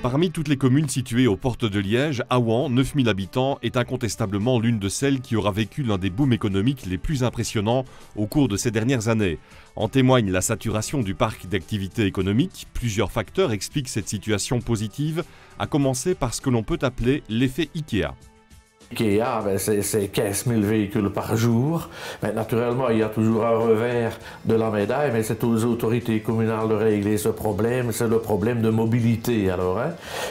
Parmi toutes les communes situées aux portes de Liège, Aouan, 9000 habitants, est incontestablement l'une de celles qui aura vécu l'un des booms économiques les plus impressionnants au cours de ces dernières années. En témoigne la saturation du parc d'activités économiques. Plusieurs facteurs expliquent cette situation positive, à commencer par ce que l'on peut appeler l'effet IKEA. IKEA, c'est 15 000 véhicules par jour. Mais naturellement, il y a toujours un revers de la médaille, mais c'est aux autorités communales de régler ce problème. C'est le problème de mobilité, alors,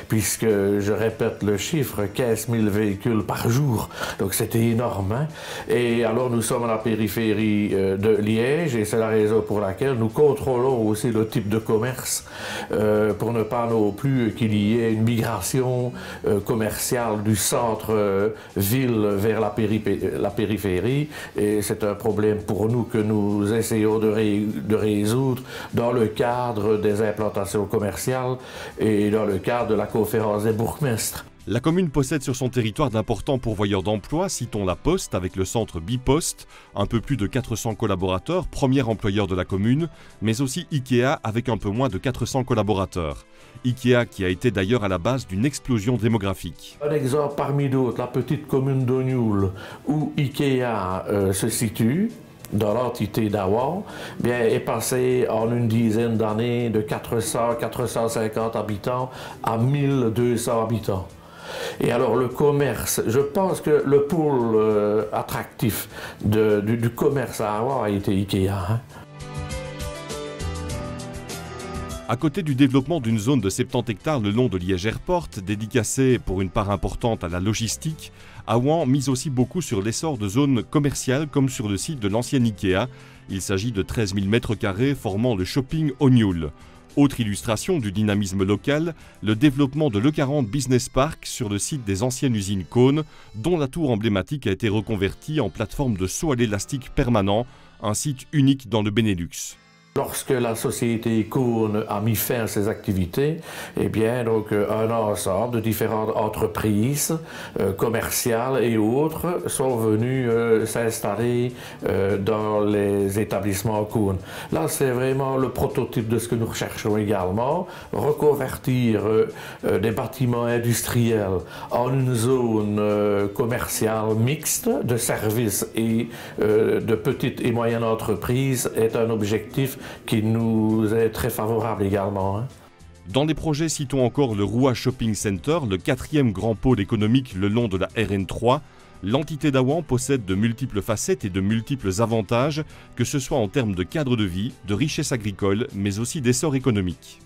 puisque, je répète le chiffre, 15 000 véhicules par jour. Donc c'était énorme. Et alors, nous sommes à la périphérie de Liège, et c'est la raison pour laquelle nous contrôlons aussi le type de commerce, pour ne pas non plus qu'il y ait une migration commerciale du centre ville vers la périphérie, et c'est un problème pour nous que nous essayons de résoudre dans le cadre des implantations commerciales et dans le cadre de la conférence des bourgmestres. La commune possède sur son territoire d'importants pourvoyeurs d'emplois, citons la Poste avec le centre Bipost, un peu plus de 400 collaborateurs, premier employeur de la commune, mais aussi IKEA avec un peu moins de 400 collaborateurs. IKEA qui a été d'ailleurs à la base d'une explosion démographique. Un exemple parmi d'autres, la petite commune d'Ognoul, où IKEA se situe, dans l'entité d'Aouan, est passé en une dizaine d'années de 400-450 habitants à 1200 habitants. Et alors le commerce, je pense que le pôle attractif du commerce à Aouan a été IKEA. À côté du développement d'une zone de 70 hectares le long de Liège Airport, dédicacée pour une part importante à la logistique, Aouan mise aussi beaucoup sur l'essor de zones commerciales comme sur le site de l'ancienne IKEA. Il s'agit de 13 000 m² formant le shopping Ognoul. Autre illustration du dynamisme local, le développement de l'E40 Business Park sur le site des anciennes usines Cône, dont la tour emblématique a été reconvertie en plateforme de saut à l'élastique permanent, un site unique dans le Benelux. Lorsque la société Cône a mis fin à ses activités, donc un ensemble de différentes entreprises commerciales et autres sont venues s'installer dans les établissements Cône. Là, c'est vraiment le prototype de ce que nous recherchons également, reconvertir des bâtiments industriels en une zone commerciale mixte de services et de petites et moyennes entreprises est un objectif qui nous est très favorable également. Dans les projets, citons encore le Roua Shopping Center, le 4e grand pôle économique le long de la RN3. L'entité d'Aouan possède de multiples facettes et de multiples avantages, que ce soit en termes de cadre de vie, de richesse agricole, mais aussi d'essor économique.